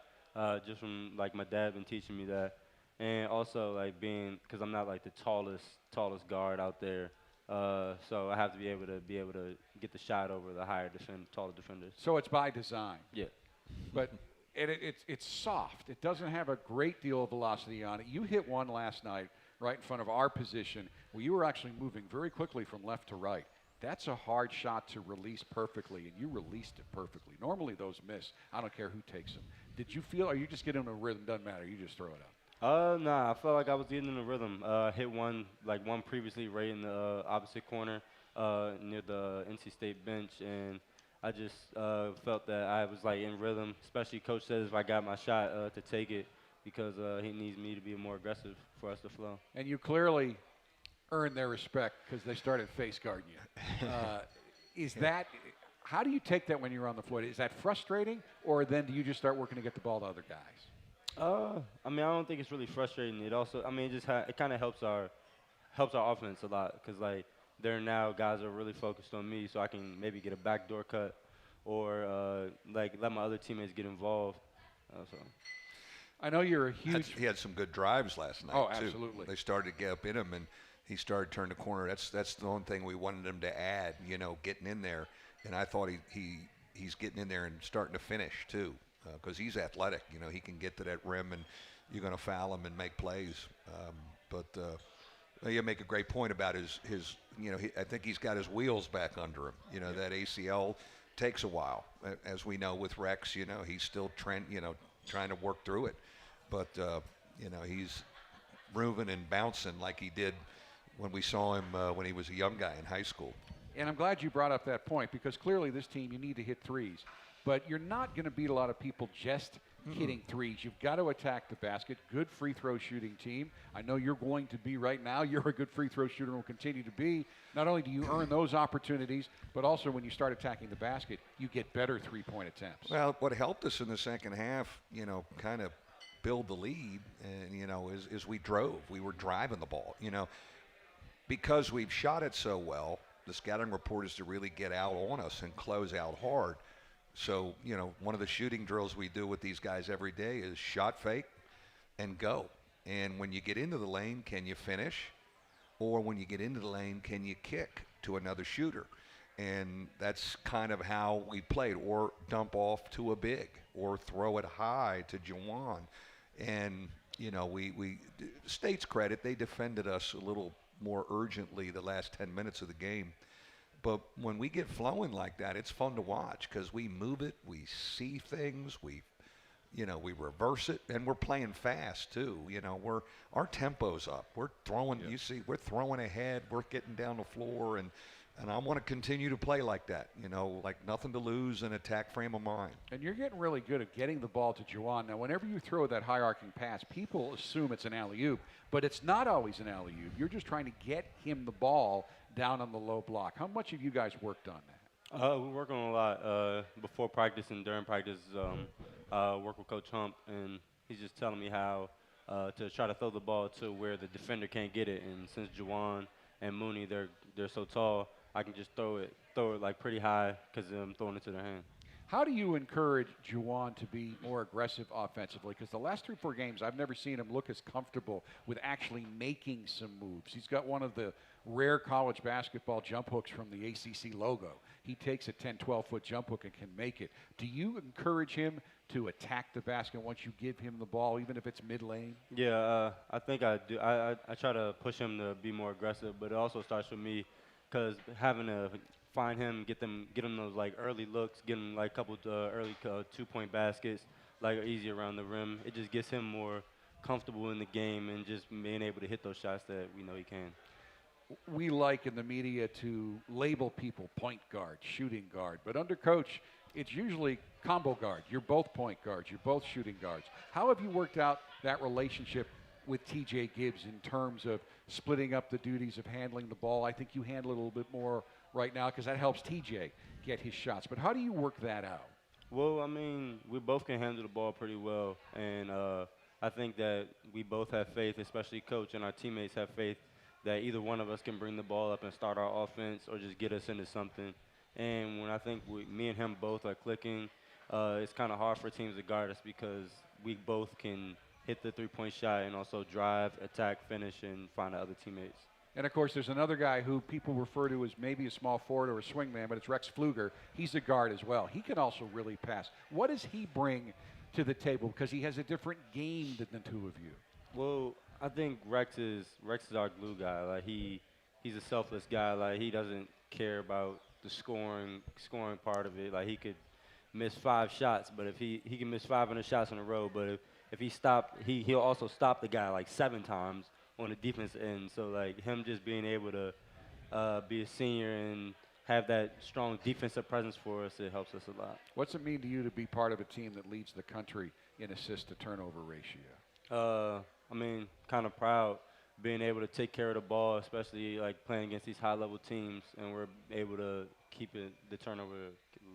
just from like my dad been teaching me that, and also like because I'm not like the tallest guard out there, so I have to be able to get the shot over the taller defenders. So it's by design. Yeah. But it's soft. It doesn't have a great deal of velocity on it. You hit one last night right in front of our position where you were actually moving very quickly from left to right. That's a hard shot to release perfectly, and you released it perfectly. Normally those miss. I don't care who takes them. Did you feel, or you just get in a rhythm, doesn't matter, you just throw it out? Nah, I felt like I was getting in a rhythm. Hit one previously right in the opposite corner near the NC State bench, and I just felt that I was like in rhythm, especially Coach says if I got my shot to take it because he needs me to be more aggressive for us to flow. And you clearly earned their respect because they started face guarding you. How do you take that when you're on the floor? Is that frustrating, or then do you just start working to get the ball to other guys? I mean, I don't think it's really frustrating. It also, I mean, it kind of helps our offense a lot because like there now guys are really focused on me, so I can maybe get a backdoor cut or let my other teammates get involved. So. I know you're a huge. He had some good drives last night. Oh, too. Absolutely. They started to get up in him, and he started to turn the corner. That's the one thing we wanted him to add. Getting in there, and I thought he's getting in there and starting to finish too, because he's athletic. He can get to that rim, and you're going to foul him and make plays. You make a great point about his I think he's got his wheels back under him. That ACL takes a while, as we know with Rex. He's still trying to work through it, but he's moving and bouncing like he did when we saw him when he was a young guy in high school. And I'm glad you brought up that point because clearly this team, you need to hit threes. But you're not going to beat a lot of people just hitting threes. You've got to attack the basket. Good free throw shooting team. I know you're going to be right now. You're a good free throw shooter and will continue to be. Not only do you earn those opportunities, but also when you start attacking the basket, you get better three-point attempts. Well, what helped us in the second half, kind of build the lead, and, is we drove. We were driving the ball, because we've shot it so well. The scouting report is to really get out on us and close out hard. So, one of the shooting drills we do with these guys every day is shot fake and go. And when you get into the lane, can you finish? Or when you get into the lane, can you kick to another shooter? And that's kind of how we played, or dump off to a big, or throw it high to Juwan. And, you know, we State's credit, they defended us a little more urgently the last 10 minutes of the game. But when we get flowing like that, it's fun to watch because we move it, we see things, we reverse it, and we're playing fast too. You know, our tempo's up. We're throwing. Yeah. You see, we're throwing ahead. We're getting down the floor, and I want to continue to play like that. You know, like nothing to lose, an attack frame of mind. And you're getting really good at getting the ball to Juwan. Now, whenever you throw that high arcing pass, people assume it's an alley-oop, but it's not always an alley-oop. You're just trying to get him the ball down on the low block. How much have you guys worked on that? We work on a lot before practice and during practice. Work with Coach Hump, and he's just telling me how to try to throw the ball to where the defender can't get it. And since Juwan and Mooney, they're so tall, I can just throw it like pretty high because I'm throwing it to their hand. How do you encourage Juwan to be more aggressive offensively? Because the last 3-4 games, I've never seen him look as comfortable with actually making some moves. He's got one of the rare college basketball jump hooks from the ACC logo. He takes a 10, 12-foot jump hook and can make it. Do you encourage him to attack the basket once you give him the ball, even if it's mid-lane? Yeah, I think I do. I try to push him to be more aggressive, but it also starts with me because having to find him, get him those like early looks, get him like a couple early 2-point baskets, like easy around the rim. It just gets him more comfortable in the game and just being able to hit those shots that we know he can. We like in the media to label people point guard, shooting guard, but under coach, it's usually combo guard. You're both point guards. You're both shooting guards. How have you worked out that relationship with TJ Gibbs in terms of splitting up the duties of handling the ball? I think you handle it a little bit more right now because that helps TJ get his shots. But how do you work that out? Well, I mean, we both can handle the ball pretty well, and I think that we both have faith, especially Coach and our teammates have faith that either one of us can bring the ball up and start our offense or just get us into something. And when I think me and him both are clicking, it's kind of hard for teams to guard us because we both can hit the three-point shot and also drive, attack, finish, and find the other teammates. And, of course, there's another guy who people refer to as maybe a small forward or a swingman, but it's Rex Pfluger. He's a guard as well. He can also really pass. What does he bring to the table? Because he has a different game than the two of you. Well, I think Rex is our glue guy. Like he's a selfless guy. Like he doesn't care about the scoring part of it. Like he could miss 5 shots, but if he can miss 500 shots in a row, but if he stopped, he'll also stop the guy like 7 times on the defense end. So like him just being able to be a senior and have that strong defensive presence for us, it helps us a lot. What's it mean to you to be part of a team that leads the country in assist to turnover ratio? I mean, kind of proud being able to take care of the ball, especially like playing against these high-level teams, and we're able to keep the turnover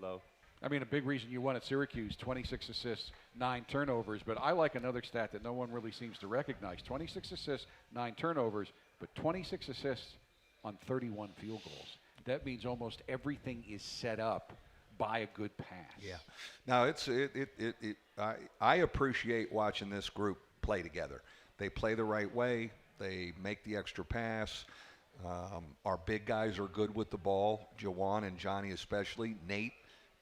low. I mean, a big reason you won at Syracuse, 26 assists, 9 turnovers. But I like another stat that no one really seems to recognize. 26 assists, 9 turnovers, but 26 assists on 31 field goals. That means almost everything is set up by a good pass. Yeah. Now, I appreciate watching this group play together. They play the right way. They make the extra pass. Our big guys are good with the ball, Juwan and Johnny especially. Nate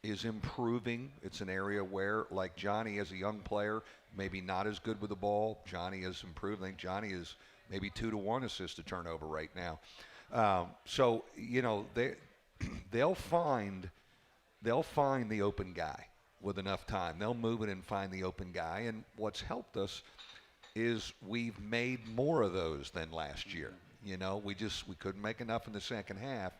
is improving. It's an area where, like Johnny as a young player, maybe not as good with the ball. Johnny is improving. I think Johnny is maybe 2-to-1 assist to turnover right now. So, you know, they'll find the open guy with enough time. They'll move it and find the open guy. And what's helped us is we've made more of those than last year. You know, we couldn't make enough in the second half.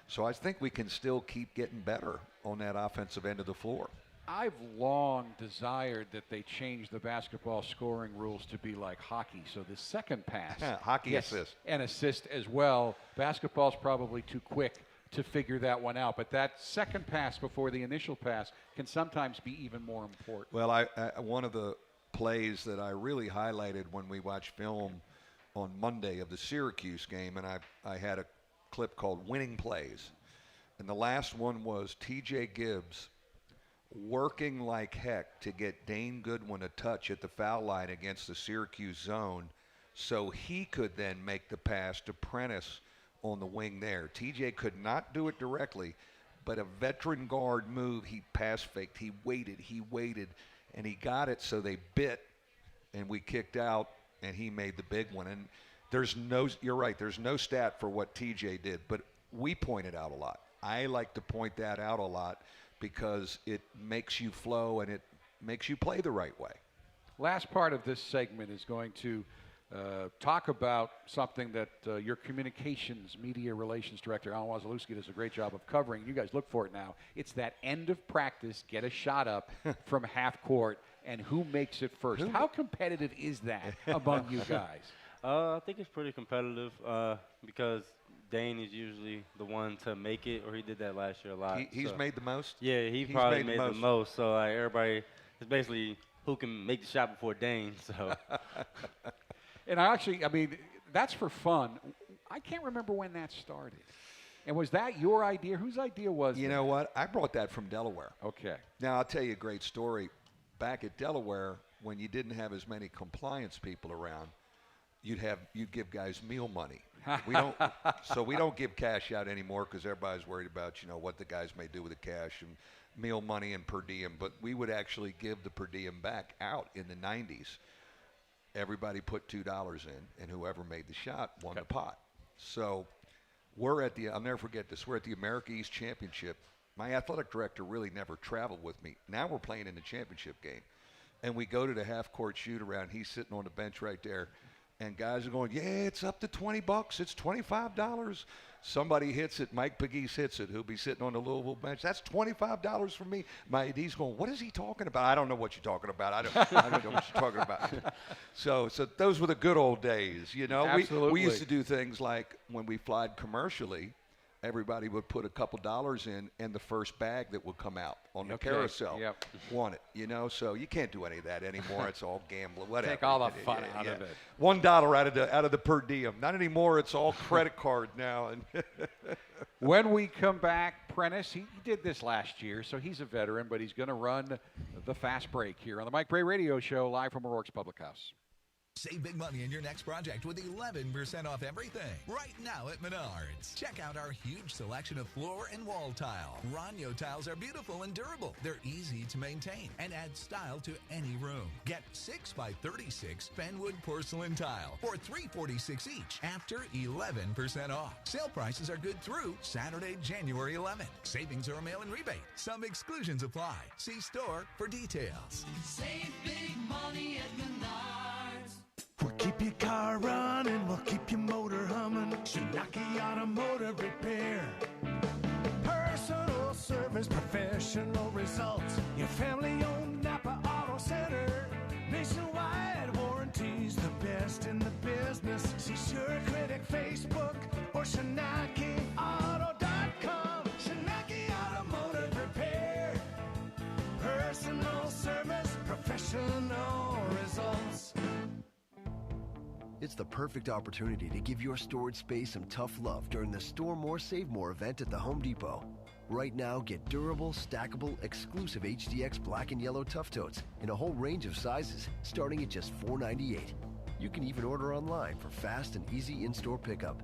So I think we can still keep getting better on that offensive end of the floor. I've long desired that they change the basketball scoring rules to be like hockey. So the second pass. Hockey assist. And assist as well. Basketball's probably too quick to figure that one out. But that second pass before the initial pass can sometimes be even more important. Well, one of the plays that I really highlighted when we watched film on Monday of the Syracuse game, and I had a clip called Winning Plays. And the last one was TJ Gibbs working like heck to get Dane Goodwin a touch at the foul line against the Syracuse zone so he could then make the pass to Prentiss on the wing there. TJ could not do it directly, But a veteran guard move, he pass faked, he waited, and he got it, so they bit, and we kicked out, and he made the big one. And you're right, there's no stat for what TJ did, but we point it out a lot. I like to point that out a lot because it makes you flow and it makes you play the right way. Last part of this segment is going to talk about something that your communications media relations director, Alan Wazalewski, does a great job of covering. You guys look for it now. It's that end of practice, get a shot up from half court, and who makes it first. How competitive is that among you guys? I think it's pretty competitive because Dane is usually the one to make it, or he did that last year a lot. He's made the most? Yeah, he's probably made the most. So everybody is basically who can make the shot before Dane. So. And I mean, that's for fun. I can't remember when that started. And was that your idea? Whose idea was You know what? I brought that from Delaware. Okay. Now, I'll tell you a great story. Back at Delaware, when you didn't have as many compliance people around, you'd give guys meal money. We don't give cash out anymore because everybody's worried about, what the guys may do with the cash and meal money and per diem. But we would actually give the per diem back out in the 90s. Everybody put $2 in, and whoever made the shot won the pot. So I'll never forget this, we're at the America East Championship. My athletic director really never traveled with me. Now we're playing in the championship game. And we go to the half-court shoot-around. He's sitting on the bench right there. And guys are going, yeah, it's up to $20. It's $25. Somebody hits it. Mike Pegues hits it, who'll be sitting on the Louisville bench. That's $25 for me. My AD's going, what is he talking about? I don't know what you're talking about. I don't know what you're talking about. So those were the good old days, Absolutely. We used to do things like when we flied commercially, everybody would put a couple dollars in, and the first bag that would come out on the carousel won it, So you can't do any of that anymore. It's all gambling, whatever. Take all the fun out of it. $1 out of the per diem. Not anymore. It's all credit card now. And when we come back, Prentiss, he did this last year, so he's a veteran, but he's going to run the fast break here on the Mike Brey Radio Show, live from O'Rourke's Public House. Save big money in your next project with 11% off everything right now at Menards. Check out our huge selection of floor and wall tile. Ranyo tiles are beautiful and durable. They're easy to maintain and add style to any room. Get 6x36 Fenwood porcelain tile for $346 each after 11% off. Sale prices are good through Saturday, January 11th. Savings or a mail-in rebate. Some exclusions apply. See store for details. Save big money at Menards. We'll keep your car running, we'll keep your motor humming. Shinaki Automotive Repair. Personal service, professional results. Your family-owned Napa Auto Center. Nationwide warranties, the best in the business. See Sure Critic Facebook or ShinakiAuto.com. Shinaki Automotive Repair. Personal service, professional results. It's the perfect opportunity to give your storage space some tough love during the Store More, Save More event at the Home Depot. Right now, get durable, stackable, exclusive HDX black and yellow Tough Totes in a whole range of sizes, starting at just $4.98. You can even order online for fast and easy in-store pickup.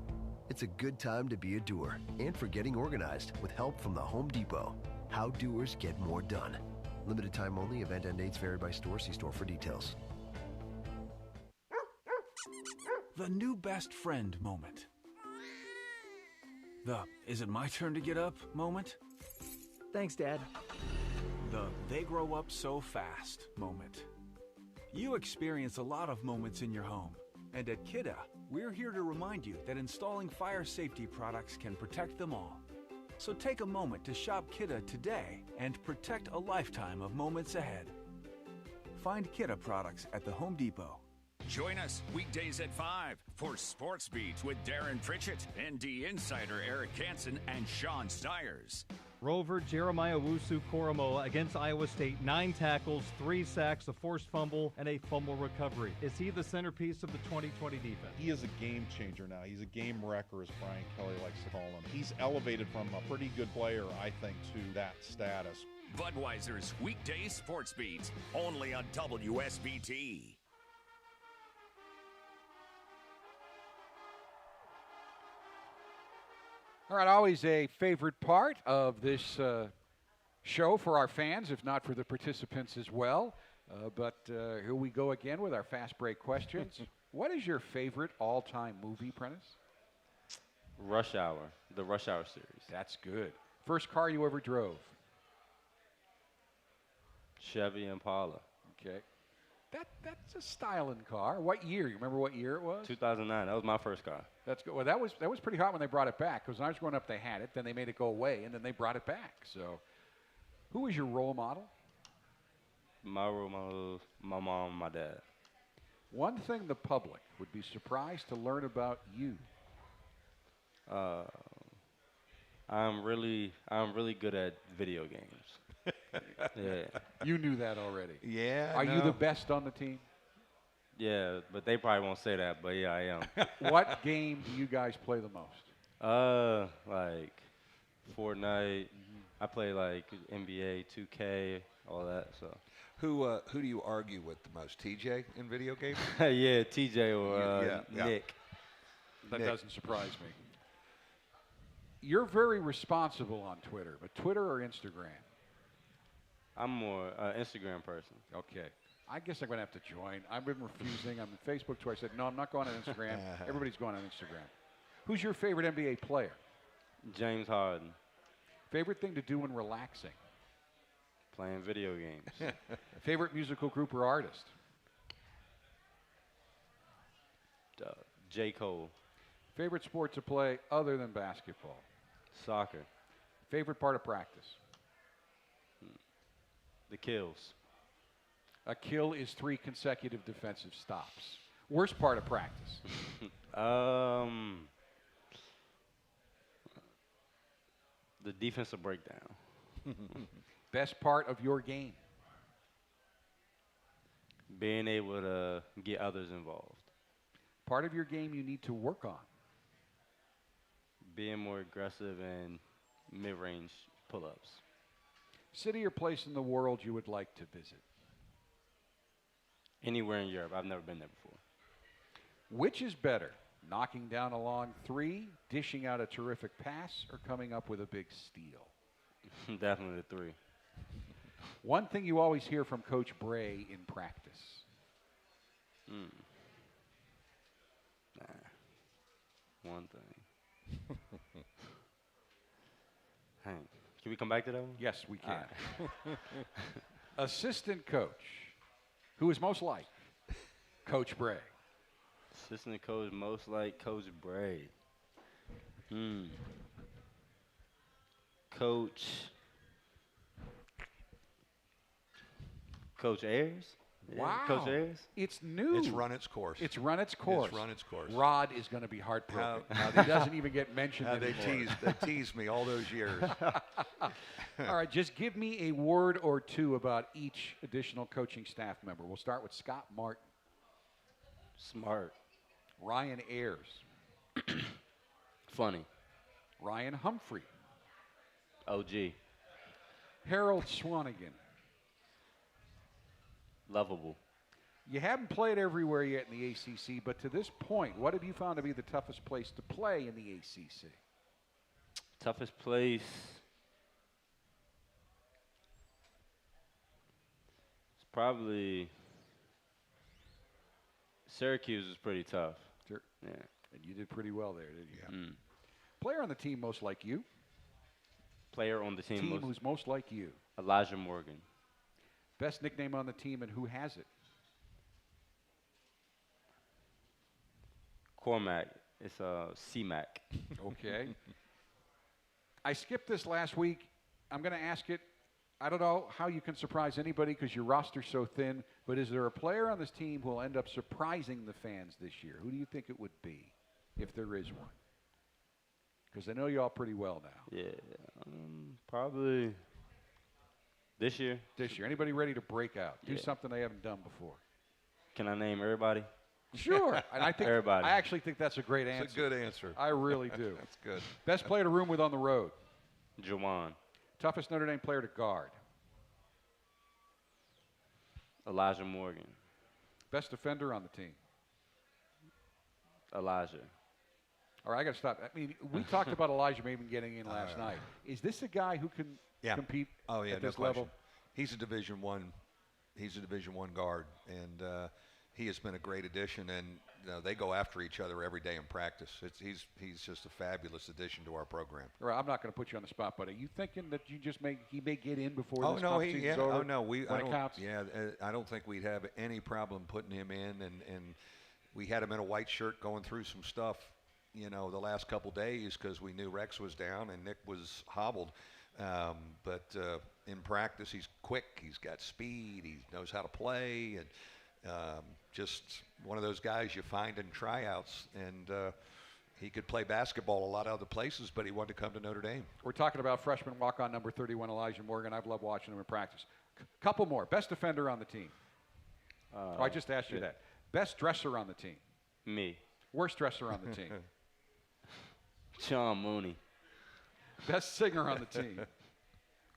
It's a good time to be a doer and for getting organized with help from the Home Depot. How doers get more done. Limited time only. Event end dates vary by store. See store for details. The new best friend moment. The is it my turn to get up moment. Thanks, Dad. The they grow up so fast moment. You experience a lot of moments in your home. And at Kidda, we're here to remind you that installing fire safety products can protect them all. So take a moment to shop Kidda today and protect a lifetime of moments ahead. Find Kidda products at the Home Depot. Join us weekdays at 5 for Sports Beat with Darren Pritchett, ND Insider Eric Hansen, and Sean Stiers. Rover Jeremiah Wusu-Koromoa against Iowa State, 9 tackles, 3 sacks, a forced fumble, and a fumble recovery. Is he the centerpiece of the 2020 defense? He is a game changer now. He's a game wrecker, as Brian Kelly likes to call him. He's elevated from a pretty good player, I think, to that status. Budweiser's Weekday Sports Beat, only on WSBT. All right, always a favorite part of this show for our fans, if not for the participants as well. But here we go again with our fast break questions. What is your favorite all-time movie, Prentiss? Rush Hour, the Rush Hour series. That's good. First car you ever drove? Chevy Impala. Okay. That's a styling car. What year? You remember what year it was? 2009. That was my first car. That's good. Well, that was pretty hot when they brought it back. Because when I was growing up, they had it. Then they made it go away, and then they brought it back. So, who was your role model? My role model, my mom, my dad. One thing the public would be surprised to learn about you. I'm really good at video games. Yeah. You knew that already. Yeah. Are you the best on the team? Yeah, but they probably won't say that, but yeah, I am. What game do you guys play the most? Like Fortnite. I play like NBA, 2K, all that. So. Who do you argue with the most? TJ in video games? Yeah, TJ or Nick. That doesn't surprise me. You're very responsible on Twitter, but Twitter or Instagram? I'm more Instagram person. Okay. I guess I'm going to have to join. I've been refusing. I'm on Facebook twice. I said, no, I'm not going on Instagram. Everybody's going on Instagram. Who's your favorite NBA player? James Harden. Favorite thing to do when relaxing? Playing video games. Favorite musical group or artist? J. Cole. Favorite sport to play other than basketball? Soccer. Favorite part of practice? The kills. A kill is 3 consecutive defensive stops. Worst part of practice? The defensive breakdown. Best part of your game? Being able to get others involved. Part of your game you need to work on? Being more aggressive and mid-range pull-ups. City or place in the world you would like to visit? Anywhere in Europe. I've never been there before. Which is better, knocking down a long 3, dishing out a terrific pass, or coming up with a big steal? Definitely the 3. One thing you always hear from Coach Brey in practice? One thing. Hang. Can we come back to that one? Yes, we can. Assistant coach. Who is most like Coach Brey? Assistant coach most like Coach Brey. Coach Ayers? Wow. Coach Ayers? It's new. It's run its course. It's run its course. It's run its course. Rod is going to be heartbroken. How He doesn't even get mentioned they anymore. They teased me all those years. All right, just give me a word or two about each additional coaching staff member. We'll start with Scott Martin. Smart. Ryan Ayers. Funny. Ryan Humphrey. OG. Harold Swanigan. Lovable. You haven't played everywhere yet in the ACC, but to this point, what have you found to be the toughest place to play in the ACC? Toughest place. It's probably Syracuse is pretty tough. Sure. Yeah. And you did pretty well there, didn't you? Player on the team most like you? Player on the team who's most like you? Elijah Morgan. Best nickname on the team and who has it? Cormac. It's C-Mac. Okay. I skipped this last week. I'm going to ask it. I don't know how you can surprise anybody because your roster's so thin, but is there a player on this team who will end up surprising the fans this year? Who do you think it would be, if there is one? Because I know you all pretty well now. Yeah, probably this year. This year. Anybody ready to break out? Do something they haven't done before. Can I name everybody? Sure. And I think everybody. I actually think that's a great answer. It's a good answer. I really do. That's good. Best player to room with on the road? Jawan. Toughest Notre Dame player to guard? Elijah Morgan. Best defender on the team? Elijah. All right, I got to stop. I mean, we talked about Elijah Maven getting in last night. Is this a guy who can compete at this level? He's a Division I. He's a Division I guard, and he has been a great addition. And they go after each other every day in practice. He's just a fabulous addition to our program. All right, I'm not going to put you on the spot, but are you thinking that he may get in before this over? Oh no, when it counts? Yeah, I don't think we'd have any problem putting him in, and we had him in a white shirt going through some stuff, the last couple days because we knew Rex was down and Nick was hobbled. But in practice, he's quick. He's got speed. He knows how to play, and just one of those guys you find in tryouts. And he could play basketball a lot of other places, but he wanted to come to Notre Dame. We're talking about freshman walk-on number 31, Elijah Morgan. I've loved watching him in practice. Couple more. Best defender on the team. I just asked you that. Best dresser on the team. Me. Worst dresser on the team. John Mooney. Best singer on the team.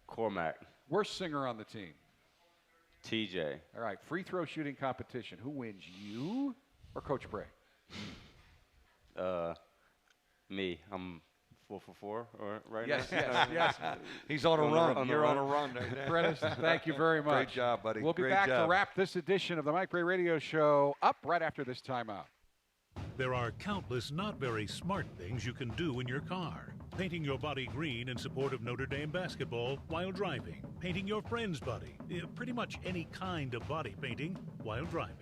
Cormac. Worst singer on the team. TJ. All right, free throw shooting competition. Who wins, you or Coach Brey? Me. I'm 4 for 4 right now. Yes. He's on a run. You're on a run. Prentiss, thank you very much. Great job, buddy. We'll be back to wrap this edition of the Mike Brey Radio Show up right after this timeout. There are countless not very smart things you can do in your car. Painting your body green in support of Notre Dame basketball while driving. Painting your friend's body. Pretty much any kind of body painting while driving.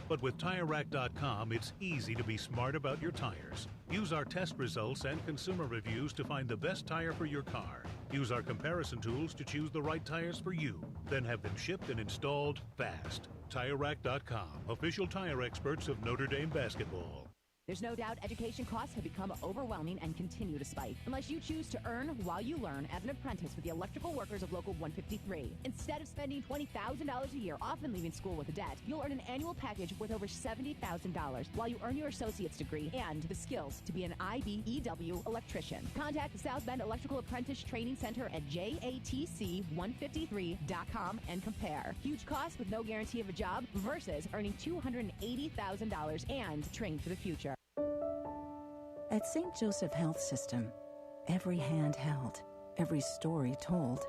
But with TireRack.com, it's easy to be smart about your tires. Use our test results and consumer reviews to find the best tire for your car. Use our comparison tools to choose the right tires for you. Then have them shipped and installed fast. TireRack.com, official tire experts of Notre Dame basketball. There's no doubt education costs have become overwhelming and continue to spike. Unless you choose to earn while you learn as an apprentice with the electrical workers of Local 153. Instead of spending $20,000 a year, often leaving school with a debt, you'll earn an annual package worth over $70,000 while you earn your associate's degree and the skills to be an IBEW electrician. Contact the South Bend Electrical Apprentice Training Center at JATC153.com and compare. Huge cost with no guarantee of a job versus earning $280,000 and training for the future. At St. Joseph Health System, every hand held, every story told,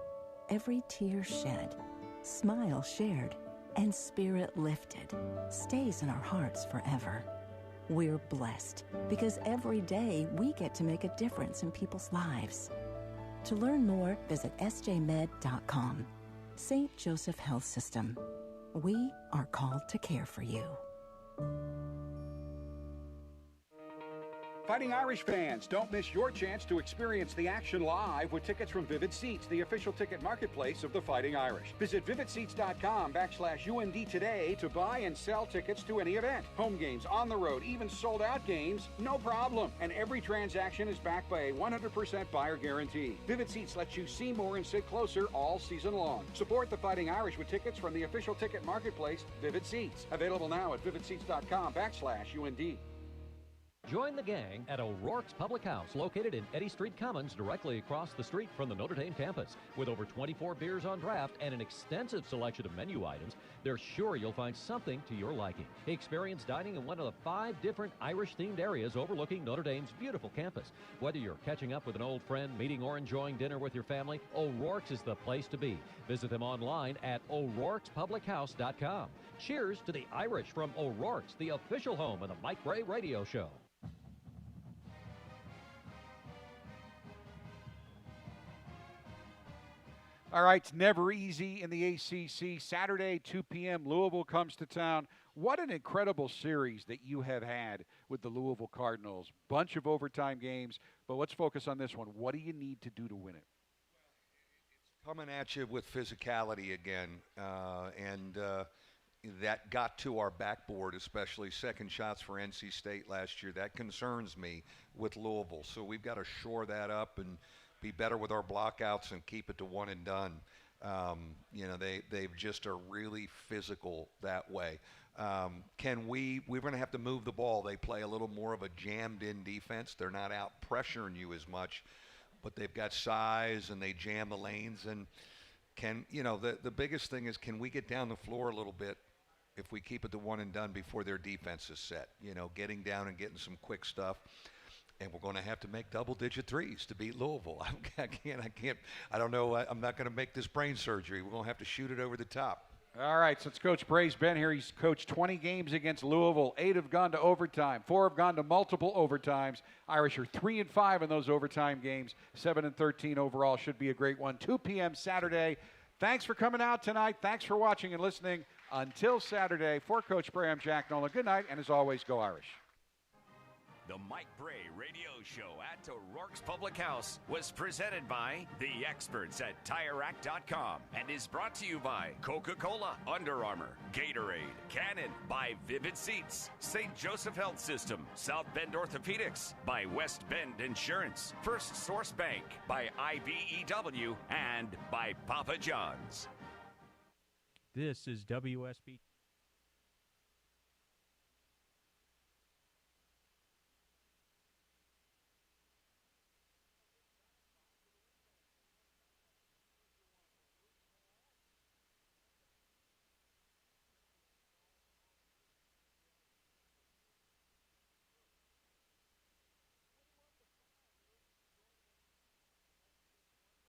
every tear shed, smile shared, and spirit lifted stays in our hearts forever. We're blessed because every day we get to make a difference in people's lives. To learn more, visit sjmed.com. St. Joseph Health System. We are called to care for you. Fighting Irish fans, don't miss your chance to experience the action live with tickets from Vivid Seats, the official ticket marketplace of the Fighting Irish. Visit vividseats.com/UND today to buy and sell tickets to any event. Home games, on the road, even sold-out games, no problem. And every transaction is backed by a 100% buyer guarantee. Vivid Seats lets you see more and sit closer all season long. Support the Fighting Irish with tickets from the official ticket marketplace, Vivid Seats. Available now at vividseats.com/UND. Join the gang at O'Rourke's Public House, located in Eddy Street Commons, directly across the street from the Notre Dame campus. With over 24 beers on draft and an extensive selection of menu items, they're sure you'll find something to your liking. Experience dining in one of the 5 different Irish-themed areas overlooking Notre Dame's beautiful campus. Whether you're catching up with an old friend, meeting or enjoying dinner with your family, O'Rourke's is the place to be. Visit them online at o'rourkespublichouse.com. Cheers to the Irish from O'Rourke's, the official home of the Mike Brey Radio Show. All right, it's never easy in the ACC. Saturday, 2 p.m., Louisville comes to town. What an incredible series that you have had with the Louisville Cardinals. Bunch of overtime games, but let's focus on this one. What do you need to do to win it? It's coming at you with physicality again, and that got to our backboard, especially second shots for NC State last year. That concerns me with Louisville, so we've got to shore that up and be better with our blockouts and keep it to one and done. They've just are really physical that way. We're going to have to move the ball. They play a little more of a jammed-in defense. They're not out pressuring you as much, but they've got size and they jam the lanes. And the biggest thing is, can we get down the floor a little bit if we keep it to one and done before their defense is set? Getting down and getting some quick stuff. and we're going to have to make double-digit threes to beat Louisville. I can't. I don't know. I'm not going to make this brain surgery. We're going to have to shoot it over the top. All right, since Coach Brey's been here, he's coached 20 games against Louisville. 8 have gone to overtime. 4 have gone to multiple overtimes. Irish are 3-5 in those overtime games. 7-13 overall. Should be a great one. 2 p.m. Saturday. Thanks for coming out tonight. Thanks for watching and listening. Until Saturday, for Coach Brey, I'm Jack Nolan. Good night, and as always, go Irish. The Mike Brey Radio Show at O'Rourke's Public House was presented by the experts at TireRack.com and is brought to you by Coca-Cola, Under Armour, Gatorade, Canon, by Vivid Seats, St. Joseph Health System, South Bend Orthopedics, by West Bend Insurance, First Source Bank, by IBEW, and by Papa John's. This is WSB.